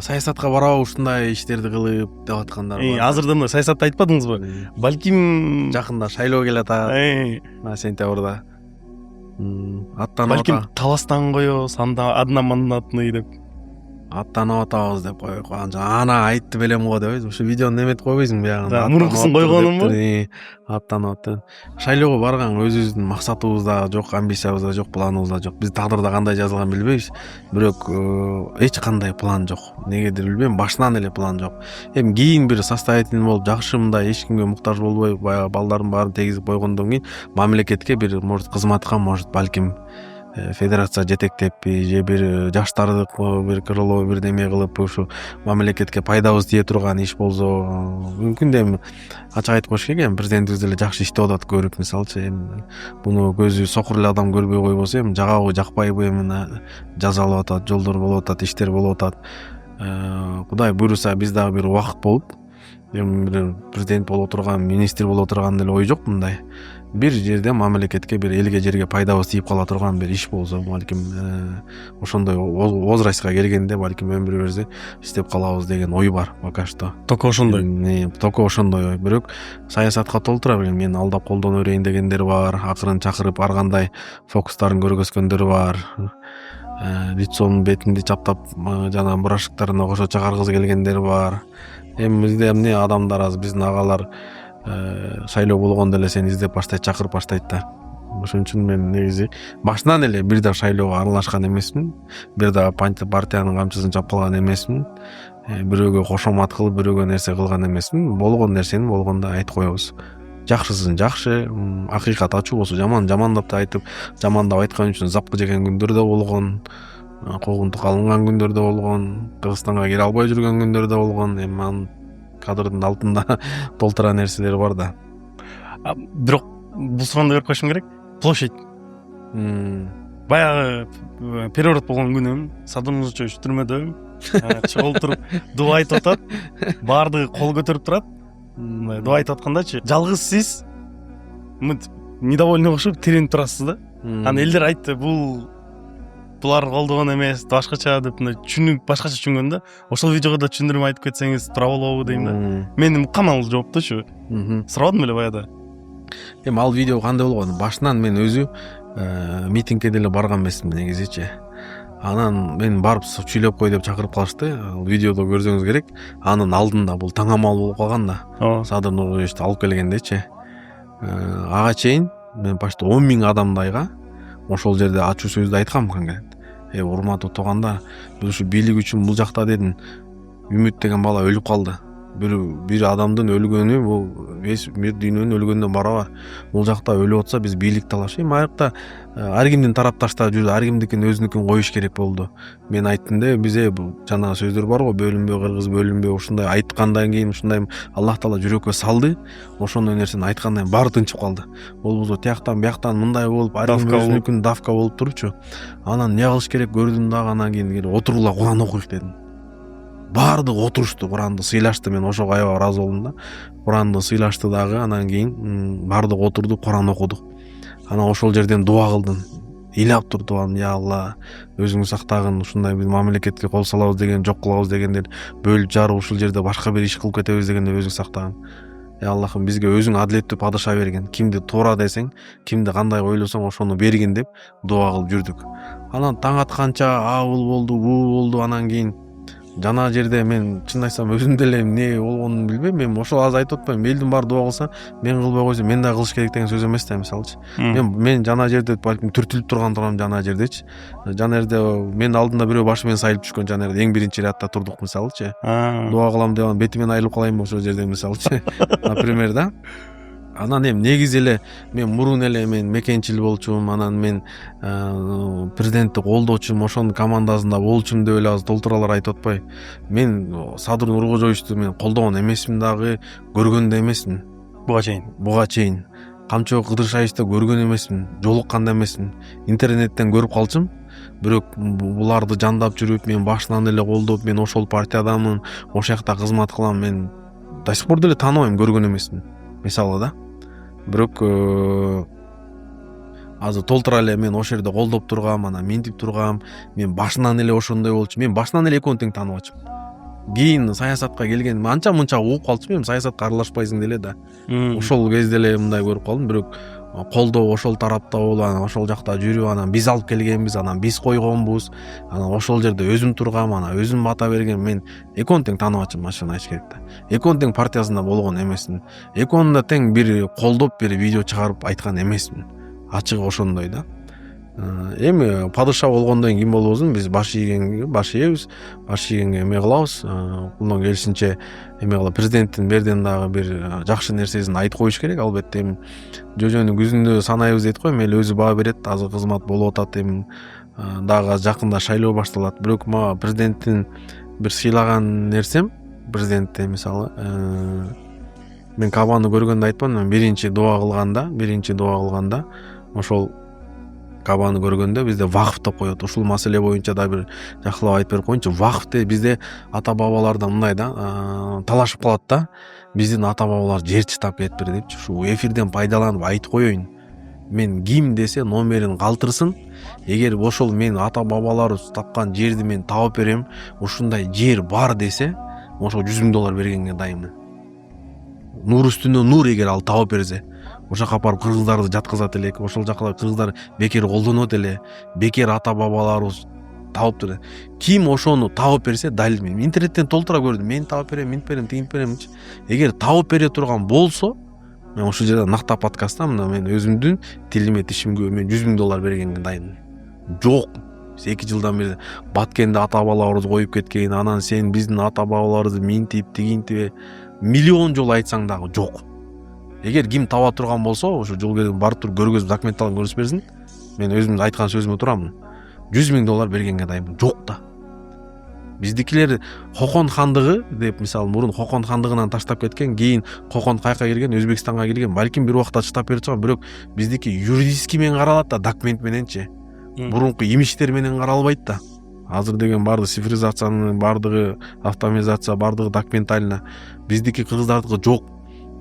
саясатка барабы ушундай иштерди кылып деп аткандар бар. Азырда мына саясатты айтпадыңызбы? Балким Жакында шайлоо келатат, сентябрда. Аттанып балким атабыз. таластан коебуз, анда одномандатный деп. Аттанып атабыз деп коюп анча ана айтты белем го деп ушу видеону неметип койбойсуңбу биягында. Мурункусын койгонумбу? Аттанып атты. Шайлоого барган өзүбүздүн максатыбыз да жок, амбициябыз да жок, планыбыз да жок. Биз тагдырда кандай жазылганын билбейбиз. Бирок эч кандай план жок. Негедир билбейм, башынан эле план жок. Эми кийин бир состоятельный болуп, жакшы мындай эч кимге муктаж болбой, баягы балдардын баарын тийгизип койгондон кийин мамлекетке бир может кызматка, может балким федерация жетектеппи же бир жаштарды бир крыло бир неме кылып ушу мамлекетке пайдабыз тие турган иш болсо мүмкүн да эми ачык айтып коюш керек. Эми президентибиз деле жакшы иштеп атат көрүп, мисалчы эми буну көзү сокур эле адам көрбөй койбосо эми жагабы жакпайбы эми жазалып атат, жолдор болуп атат, иштер болуп атат. Кудай буйруса биз дагы бир убакыт болуп эми бир президент боло турган, министр боло турган деле ой жок мындай. Бир жерде мамлекетке, бир элге, жерге пайдабыз тийип кала турган бир иш болсо, балким ошондой возрастка келгенде балким өмүрүбүздү иштеп калабыз деген ой бар пока что. Токо ошондой. Токо ошондой ой. Бирок саясатка толтура берем. Мени алдап колдоно берейин дегендер бар. Акырын чакырып ар кандай фокустарын көргөзгөндөр бар. Лицонун бетинди чаптап жана мурашыктарына кошо чыгаргысы келгендер бар. Эми бизде эмне адамдар аз, биздин агалар шайлоо болгондо эле сени издеп баштайт, чакырып баштайт да. Ошон үчүн мен негизи башынан эле бир да шайлоого аралашкан эмесмин. Бир да партиянын камчысын чапкылган эмесмин. Бирөөгө кошомат кылып, бирөөгө нерсе кылган эмесмин. Болгон нерсени болгондо айтып коебуз. Жакшысын жакшы, акыйкат ачуу болсо жаман, жамандап да айтып, жамандап айткан үчүн запкы жеген күндөр да болгон. Куугунтукка алынган күндөр да болгон. Кыргызстанга кире албай жүргөн күндөр да болгон. Эми анын кадрдын алтында толтура нерселер бар да. Бирок бул суроонду көрүп коюшум керек. Площадь. Баягы переворот болгон күнү Садыр Мырзачевич түрмөдө чыгып олтуруп дуба айтып атат. Баардыгы кол көтөрүп турат. Дуба айтып аткандачы, жалгыз сиз недовольный болуп тиренип турасыз да. Аны элдер айтты, булар колдогон эмес, башкача деп түшүнүп, башкача түшүнгөн да. Ошол видеого да түшүндүрүп айтып кетсеңиз туура болобу дейм да. Мен камал жооптучу. Сурабадым эле баягыда. Эми ал видео кандай болгон? Башынан мен өзү митингге деле барган эмесмин негизичи. Анан мен барып сүйлөп кой деп чакырып калышты. Видеодо көрсөңүз керек. Анын алдында бул таңамал болуп калган да. Садыр Нургуловичти алып келгендечи. Ага чейин мен почти 10 000 адамдайга ошол жерде ачуу сөздү айткам конкрет. Урматтуу туугандар, биз ушу бийлик үчүн бул жакта дедим. Үмүт деген бала өлүп калды. Бир адамдын өлгөнү бул бир дүйнөнүн өлгөндөн барабар. Бул жакта өлүп атса биз бийлик талаш. Эми аякта ар кимдин тарапташта жүрдү, ар кимдикин өзүнүкүн коюш керек болду. Мен айттым да, бизе жана сөздөр бар го, бөлүнбө кыргыз, бөлүнбө, ушундай айткандан кийин ушундай Аллах Таала жүрөккө салды. Ошондой нерсени айткандан кийин баары тынчып калды. Болбосо тияктан бияктан мындай болуп, ар ким өзүнүкүн давка болуп турчу. Анан эмне кылыш керек көрдүм дагы, анан кийин отурула Куран окуйк дедим. Баардыгы отурушту, Куранды сыйлашты, мен ошого аябай ыраазы болдум да. Куранды сыйлашты дагы, анан кийин баардыгы отурду, Куран окудук. Анан ошол жерден дуа кылдым. Ыйлап турдум, я Алла, өзүң сактагын, ушундай биз мамлекетке кол салабыз деген, жок кылабыз дегендер бөлүп жарып ушул жерде башка бир иш кылып кетебиз дегенде өзүң сактагын. Я Аллахым, бизге өзүң адилеттүү падыша бергин. Кимди туура десең, кимди кандай ойлосоң ошону бергин деп дуа кылып жүрдүк. Анан таң атканча бул болду, бул болду. Анан кийин жана жерде мен чын айтсам өзүм деле эмне болгонун билбейм. Мен ошол аз айтып атпаймынбы, элдин баары дуа кылса, мен кылбай койсом мен да кылыш керек деген сөз эмес да, мисалчы. Мен жана жерде балким түртүлүп турган жана жердечи. Жана жерде мен алдында бирөө башы менен сайылып түшкөн, жана жерде эң биринчи рядда турдук, мисалчы. Дуа кылам деп бетимен айылып калайынбы ошол жерде, мисалчы. Например да. Анан эми негизи эле мен мурун эле мен мекенчил болчумун, анан мен президентти колдочумун, ошонун командасында болчумун деп эле азыр толтуралар айтып атпай. Мен Садыр Нуркожоевичти мен колдогон эмесмин дагы, көргөн да эмесмин. Буга чейин. Камчыбек Кыдыршаевичти көргөн эмесмин, жолуккан да эмесмин. Интернеттен көрүп калчумун. Бирок буларды жандап жүрүп, мен башынан эле колдоп, мен ошол партиядамын, ошол жакта кызмат кылам, мен до сих пор деле тааныбайм, көргөн эмесмин. Мисалы да. Бирок азыр толтура эле мен ошол жерде колдоп тургам, анан минтип тургам, мен башынан эле ошондой болчу. Мен башынан эле экөөнү тең тааныбачымын. кийин саясатка келген анча мынча угуп калчумун, эми саясатка аралашпайсың деле да. Ошол кезде эле мындай көрүп калдым, бирок колдоо ошол тарапта болуп, анан ошол жакта жүрүп, анан биз алып келгенбиз, анан биз койгонбуз, анан ошол жерде өзүм тургам, анан өзүм бата берген. Мен экөөнү тең тааныбачымын, ачыгын айтыш керек да. Экөөнү тең партиясында болгон эмесмин. Экөөнү да тең бир колдоп, бир видео чыгарып айткан эмесмин. Ачыгы ошондой да. Эми падыша болгондон кийин болобузбу, биз баш ийгенге баш ийебиз, баш ийгенге эме кылабыз, колдон келишинче эме кылып, президенттин берден дагы бир жакшы нерсесин айтып коюш керек. Албетте эми жожөнү күзүндө санайбыз дейт го, эми эл өзү баа берет, азыр кызмат болуп атат, эми дагы жакында шайлоо башталат. Бирок мага президенттин бир сыйлаган нерсем, президентте мисалы мен Кабаны көргөндө айтпадым, биринчи дуа кылганда ошол Кабаны көргөндө бизде вакыф деп коет. Ушул маселе боюнча да бир жакшылап айтып берип коеюнчу. Вакыфты бизде ата бабалардан мындай да талашып калат да. Биздин ата бабалар жер чытап кетиптир депчи. Ушу эфирден пайдаланып айтып коеюн. Мен ким десе номерин калтырсын. Эгер ошол мен ата бабаларыбыз тапкан жерди мен таап берем, ушундай жер бар десе, ошо $100,000 бергенге дайынмын. Нур үстүнө нур, эгер ал таап берсе. Ошол жака барып кыргыздарды жаткызат элек, ошол жака кыргыздар бекер колдонот эле, бекер ата бабаларыбыз таапты. Ким ошону таап берсе, дайыл мен интернеттен толтура көрдүм. Мен таап берем, минт берем, тигинт беремчи. Эгер таап бере турган болсо, мен ошол жерде накта подкастта мына мен өзүмдүн тилиме тишимге мен $100,000 бергенге дайынмын. Жок. 2 жылдан бери Баткенде ата бабаларыбыз коюп кеткен, анан сен биздин ата бабаларыбызды минтип, тигинтип миллион жолу айтсаң дагы жок. Эгер ким таба турган болсо, ошо жол келип барып туруп көргөзүп документалын көрсөтүп берсин. Мен өзүм айткан сөзүмө турамын. $100,000 бергенге дайынмын. Жок да. Биздикилер Хокон хандыгы деп, мисалы, мурун Хокон хандыгынан таштап кеткен, кийин Хокон кайка келген, Өзбекстанга келген, балким бир убакта чыдап берип чыгат, бирок биздики юридически менен каралат да, документ мененчи. Мурунку имиштер менен каралбайт да. Азыр деген баардыгы цифризациянын, баардыгы автоматизация, баардыгы документально. Биздики кыргыздардыкы жок.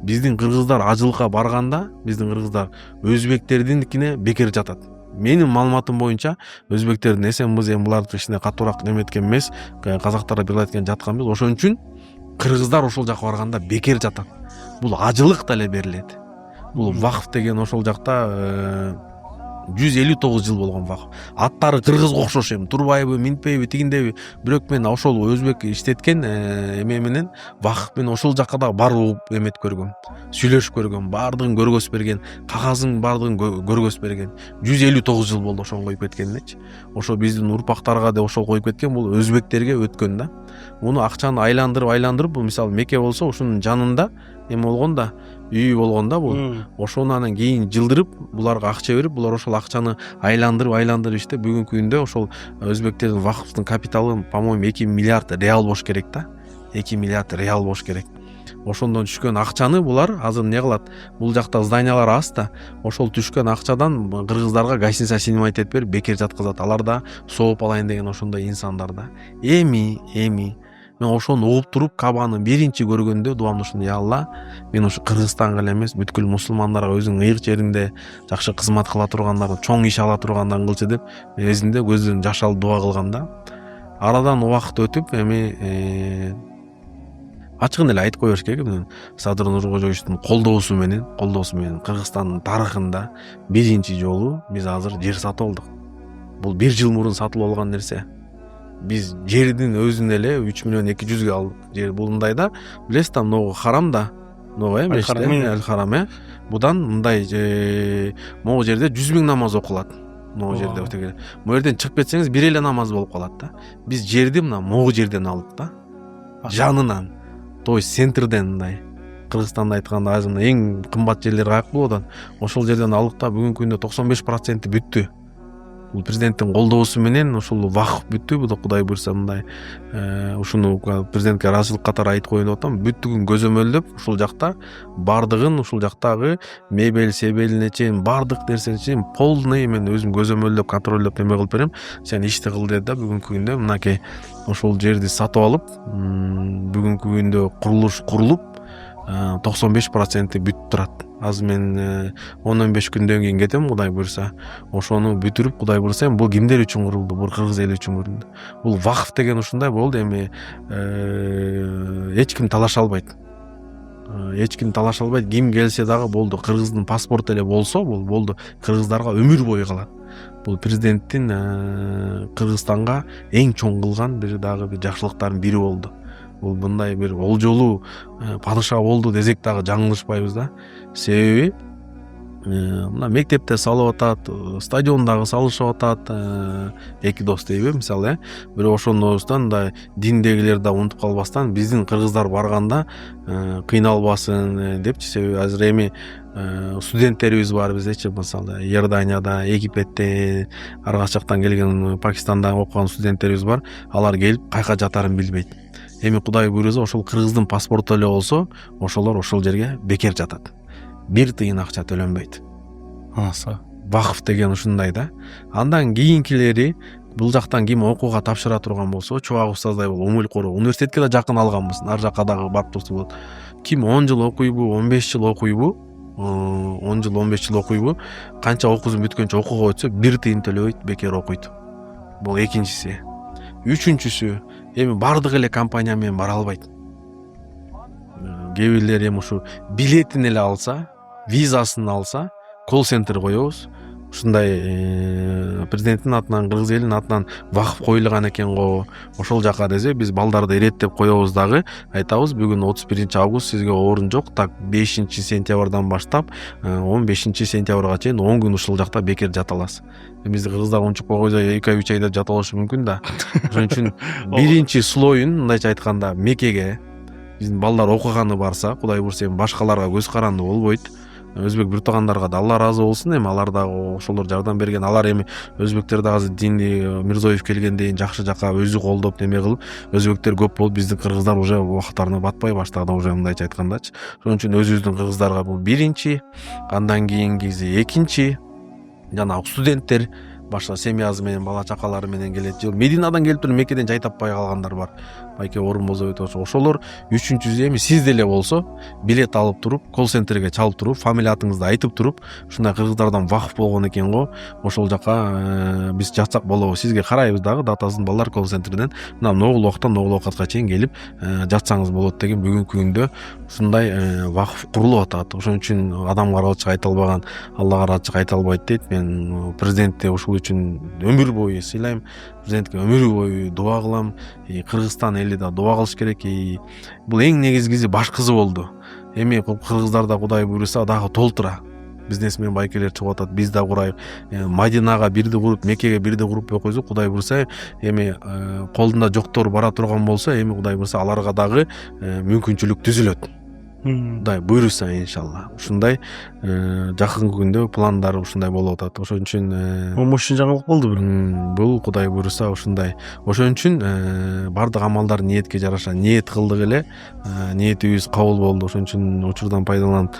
Биздин кыргыздар ажылыкка барганда, биздин кыргыздар өзбектердиникине бекер жатат. Менин маалыматым боюнча өзбектердин эсенбиз, эми буларды кичине катуураак неметкен эмес, казактарга бирден жатканбыз. Ошон үчүн кыргыздар ошол жака барганда бекер жатат. Бул ажылык да эле берилет. Бул вакыф деген ошол жакта 159 жыл болгон вакыф. Аттары кыргызга окшош, эми Турбайбы, Минтпейби, тигиндеби. Бирок мен ошол өзбек иштеткен эме менен вакыф менен ошол жакка да барып эмет көргөм. Сүйлөшүп көргөм, баардыгын көргөзүп берген, кагазын баардыгын көргөзүп берген. 159 жыл болду ошону коюп кеткенине. Ошо биздин урпактарга да ошол коюп кеткен, бул өзбектерге өткөн да. Муну акчаны айландырып, бул мисалы Мекке болсо, ошонун жанында эме болгонда, үй болгонда бул ошону анан кийин жылдырып, буларга акча берип, булар ошол акчаны айландырып иштеп, бүгүнкү күндө ошол өзбектердин вакыфтын капиталы, по-моему, 2 миллиард реал болуш керек да. 2 миллиард реал болуш керек. Ошондон түшкөн акчаны булар азыр не кылат? Бул жакта зданиялар аз да. Ошол түшкөн акчадан кыргыздарга гостиница снимать этип берип бекер жаткызат. Алар да сооп алайын деген ошондой инсандар да. Эми мен ошону угуп туруп, Кабаны биринчи көргөндө дуамды ушундай: я Алла, мен ушу Кыргызстанга эле эмес, бүткүл мусулмандарга өзүң ыйык жеринде жакшы кызмат кыла тургандарды, чоң иш ала тургандан кылчы деп, өзүндө көздөн жаш алып дуа кылгам да. Арадан убакыт өтүп, эми ачыгын эле айтып кое бериш керек, Садыр Нуркожоевичтин колдоосу менен Кыргызстандын тарыхында биринчи жолу биз азыр жер сатып алдык. Бул 1 жыл мурун сатылып алган нерсе. Биз жердин өзүн эле 3,2 миллион алдык. Жер булундай да, билесиз да, могу харамда, Аль-Харам, будан мындай могу жерде 100,000 намаз окулат. Могу жерде өтө. Могу жерден чыгып кетсеңиз бир эле намаз болуп калат да. Биз жерди мына могу жерден алдык да. Жанынан. То есть центрден мындай. Кыргызстанда айтканда азыр эң кымбат жерлер каяк болот? Ошол жерден алдык да, бүгүнкү күндө 95% бүттү. Бул президенттин колдоосу менен ушул вакыф бүттү. Бул Кудай буйрса мындай ушуну президентке ыраазычылык катары айтып коеюн деп атам. Бүттүгүн көзөмөлдөп, ушул жакта бардыгын, ушул жактагы мебель себелине чейин бардык нерсени чейин полный мен өзүм көзөмөлдөп, контролдоп эме кылып берем. Сен ишти кыл деди да. Бүгүнкү күндө мынакей ошол жерди сатып алып, бүгүнкү күндө курулуш курулуп 95% бүтүп турат. азыр мен 10-15 күндөн кийин кетем, Кудай буйруса. Ошону бүтүрүп, Кудай буйруса, эми бул кимдер үчүн курулду? Бул кыргыз эли үчүн курулду. Бул вакыф деген ушундай болду, эми эч ким талаша албайт. Эч ким талаша албайт. Ким келсе дагы болду. Кыргыздын паспорту эле болсо, бул болду. Кыргыздарга өмүр бою калат. Бул президенттин Кыргызстанга эң чоң кылган бир дагы бир жакшылыктардын бири болду. Бул мындай бир олжолуу падыша болду десек дагы жаңылышпайбыз да. Себеби мына мектепте салып атат, стадиондагы салышып атат, эки дос дейби, мисалы, бирок ошондойбуздан мындай диндегилер да унутуп калбастан биздин кыргыздар барганда кыйналбасын депчи. Себеби азыр эми студенттерибиз бар биздечи, мисалы, Иорданияда, Египетте, ар качактан келген, Пакистанда окуган студенттерибиз бар. Алар келип кайка жатарын билбейт. Эми Кудай буйруса, ошол кыргыздын паспорту эле болсо, ошолор ошол жерге бекер жатат. Бир тыйын акча төлөнбөйт. Вакыф деген ушундай да. Андан кийинкилери бул жактан ким окууга тапшыра турган болсо, чубак устаздай болуп, умулкору, университетке да жакын алганбыз. Ар жакка дагы барып турса болот. Ким 10 жыл окуйбу, 15 жыл окуйбу, 10 жыл, 15 жыл окуйбу, канча окуусун бүткөнчө окууга өтсө, бир тыйын төлөбөйт, бекер окуйт. Бул экинчиси. Үчүнчүсү, эми бардык эле компания менен бара албайт. Кээ бирлер эми ушу билетин эле алса, визасын алса, колл-центр коебуз. Ушундай президенттин атынан, кыргыз элинин атынан вакыф коюлган экен го, ошол жака десе, биз балдарды иреттеп коебуз дагы, айтабыз, бүгүн 31 август, сизге орун жок, так 5 сентябрдан баштап 15 сентябрга чейин 10 күн ушул жакта бекер жата аласыз. Бизди кыргыздар унчукпай койсо 2-3 айда жата алышы мүмкүн да. Ошон үчүн биринчи слоюн, мындайча айтканда, Меккеге биздин балдар окуганы барса, Кудай буйруса, эми башкаларга көз каранды болбойт. Өзбек биртугандарга да Алла разы болсун, эми алар дагы ошолор жардам берген. Алар эми өзбектер дагы азыр дини Мирзоев келгенден жакшы жака өзү колдоп неме кылып, өзбектер көп болуп, биздин кыргыздар уже убактарына батпай баштады, уже мындайча айткандачы. Ошон үчүн өзүбүздүн кыргыздарга бул биринчи, андан кийинкиси экинчи, жана студенттер башка семьясы менен, бала чакалары менен келет. Мединадан келип туруп Меккеден жай таппай калгандар бар. Байке орун болсо өтөчү. Ошолор үчүнчүсү эми сиз деле болсо билет алып туруп, колл-центрге чалып туруп, фамилия атыңызды айтып туруп, ушундай кыргыздардан вакыф болгон экен го, ошол жака биз жатсак болобу, сизге карайбыз дагы, датасын балдар колл-центрден мына ногул убакыттан ногул убакытка чейин келип жатсаңыз болот деген бүгүнкү күндө ушундай вакыф курулуп атат. Ошон үчүн адамга ачык айта албаган Аллага ачык айта албайт дейт. Мен президентти ушул үчүн өмүр бою сыйлайм. Президентке өмүр бою дуа кылам. Кыргызстан эли да дуа кылыш керек. Бул эң негизгиси башкысы болду. Эми кыргыздарда Кудай буйруса дагы толтура. Бизнес менен байкелер чыгып атат. Биз да курайык. Мадинага бирди куруп, Меккеге бирди куруп койсок, Кудай буйруса, эми колунда жоктор бара турган болсо, эми Кудай буйруса аларга дагы мүмкүнчүлүк түзүлөт. Кудай буйруса, иншалла. Ушундай жакын күндө пландар ушундай болуп атат. Ошон үчүн Мошун жаңылык болду бир. бул Кудай буйруса ушундай. Ошон үчүн бардык амалдар ниетке жараша. Ниет кылдык эле, ниетибиз кабыл болду. Ошон үчүн учурдан пайдаланып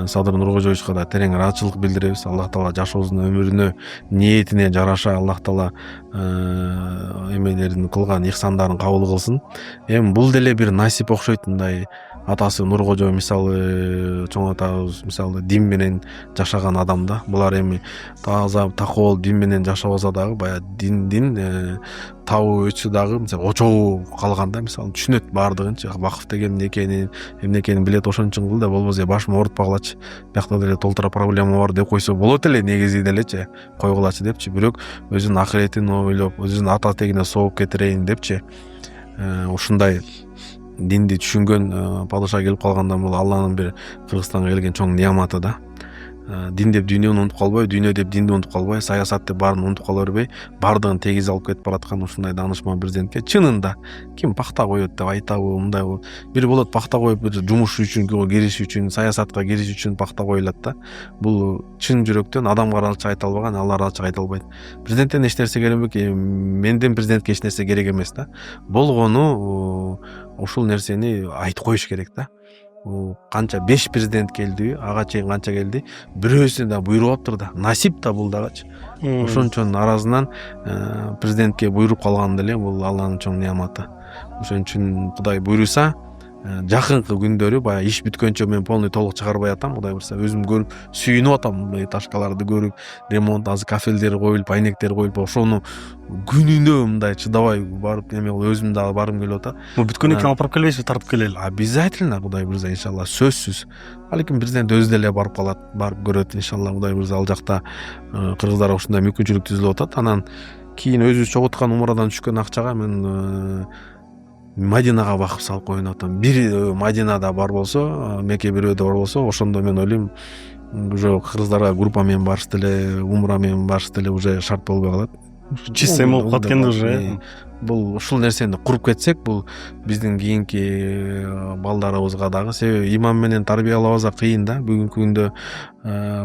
Садыр Нуркожоевичке да терең ыраазычылык билдиребиз. Аллах Таала жашоосунун өмүрүнө, ниетине жараша Аллах Таала эмелерин кылган ихсандарын кабыл кылсын. Эми бул деле бир насип окшойт. Мындай атасы Нуркожо мисалы, чоң атабыз мисалы дин менен жашаган адам да. Булар эми таза такоо дин менен жашабаса дагы, баягы диндин табы өчү дагы мисалы очогу калганда, мисалы түшүнөт баардыгынчы. Вакыф деген эмне экенин билет, ошон үчүн кыл да, болбосо башым оорутпагылачы, биякта деле толтура проблема бар деп койсо болот эле, негизи делечи, койгулачы депчи. Бирок өзүнүн акыретин ойлоп, өзүнүн ата тегине сооп кетирейин депчи. Ушундай динди түшүнгөн падыша келип калганда, бул Алланын бир Кыргызстанга келген чоң неаматы да. Дин деп дүйнөнү унутуп калбай, дүйнө деп динди унутуп калбай, саясат деп баарын унутуп кала бербей, бардыгын тегиз алып кетип бараткан ушундай даанышман президентке чынында ким пахта коет деп айтабы, мындай бир болот пахта коюп, бир жумуш үчүн, кириш үчүн, саясатка кириш үчүн пахта коюлат да. Бул чын жүрөктөн адамга ачык айта албаган, Аллага ачык айта албайт. Президенттен эч нерсе керек эмес, менден президентке эч нерсе керек эмес да. Болгону ушул нерсени айтып коюш керек да. Канча 5 президент келди, ага чейин канча келди, бирөөсүнө да буйруп аптыр да, насип да бул дагычы. Ошончон аразынан президентке буйруп калган деле бул Алланын чоң неаматы. Ошон үчүн Кудай буйруса, жакынкы күндөрү баягы иш бүткөнчө мен полный толук чыгарбай атам, кудай буюрса өзүм көрүп сүйүнүп атам, мындай ташкаларды көрүп, ремонт азыр кафелдер коюлуп, айнектер коюлуп, ошону күнүнө мындай чыдабай барып эме кылып өзүм дагы баргым келип атат. Бүткөндөн кийин алып барып келбейсизби, тартып келели? Обязательно, кудай буюрса, иншалла, сөзсүз. Балким президент өзү деле барып калат, барып көрөт, иншалла, кудай буюрса, ал жакта кыргыздарга ушундай мүмкүнчүлүк түзүлүп атат. Анан кийин өзүбүз чогулткан умрадан түшкөн акчага мен Мадинага вакыф салып коеюн деп атам. Бир Мадинада бар болсо, Мекке бирөөдө бар болсо, ошондо мен ойлойм уже кыргыздарга группа менен барыш деле, умра менен барыш деле уже шарт болбой калат. Чист эме болуп калат экен уже. Бул ушул нерсени куруп кетсек, бул биздин кийинки балдарыбызга дагы, себеби иман менен тарбиялабаса кыйын да. Бүгүнкү күндө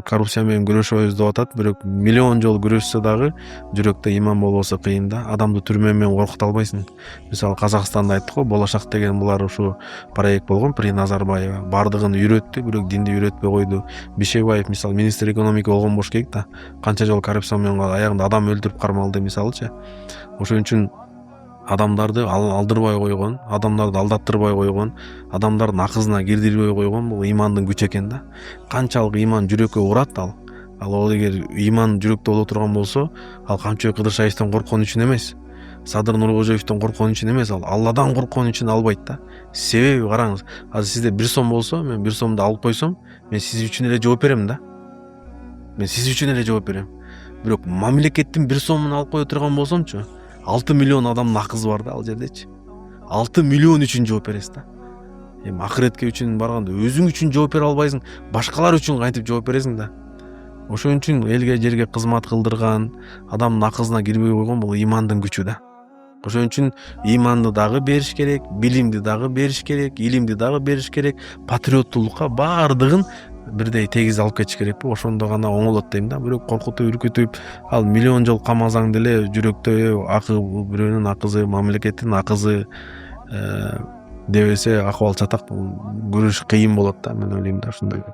коррупция менен күрөшөбүз деп атат, бирок миллион жолу күрөшсө дагы жүрөктө иман болбосо кыйын да. Адамды түрмө менен коркута албайсың. Мисалы Казакстанда айттык го, болашак деген булар ушу проект болгон, При Назарбаева бардыгын үйрөттү, бирок динди үйрөтпөй койду. Бишебаев мисалы министр экономика болгон болуш керек да. Канча жолу коррупция менен аягында адам өлтүрүп кармалды мисалычы. Ошон үчүн адамдарды алдырбай койгон, адамдарды алдаттырбай койгон, адамдардын акызына кирдирбей койгон бул имандын күчү экен да. Канчалык иман жүрөккө урат ал эгер иман жүрөктө боло турган болсо, ал Камчыбек Кыдыршаевден корккон үчүн эмес, Садыр Нуркожоевден корккон үчүн эмес, ал Алладан корккон үчүн албайт да. Себеби караңыз, азыр сизде 1 сом болсо, мен 1 сомду алып койсом, мен сиз үчүн эле жооп берем да. Мен сиз үчүн эле жооп берем. Бирок мамлекеттин 1 сомун алып кое турган болсомчу, 6 миллион адамдын акызы бар да ал жердечи. 6 миллион үчүн жооп бересиз да. Эми акыретке үчүн барганда өзүң үчүн жооп бере албайсың, башкалар үчүн кантип жооп бересиң да. Ошон үчүн элге жерге кызмат кылдырган, адамдын акызына кирбей койгон бул имандын күчү да. Ошон үчүн иманды дагы бериш керек, билимди дагы бериш керек, илимди дагы бериш керек, патриоттуулукка баардыгын бирдей тегиз алып кетиш керек. Ошондо гана оңолот дейм да. Бирок коркутуп, үркүтүп, ал миллион жол камасаң деле жүрөктө акы, бирөөнүн акызы, мамлекеттин акызы дебесе акыбал чатак, күрөш кыйын болот да, мен ойлойм да ушундай.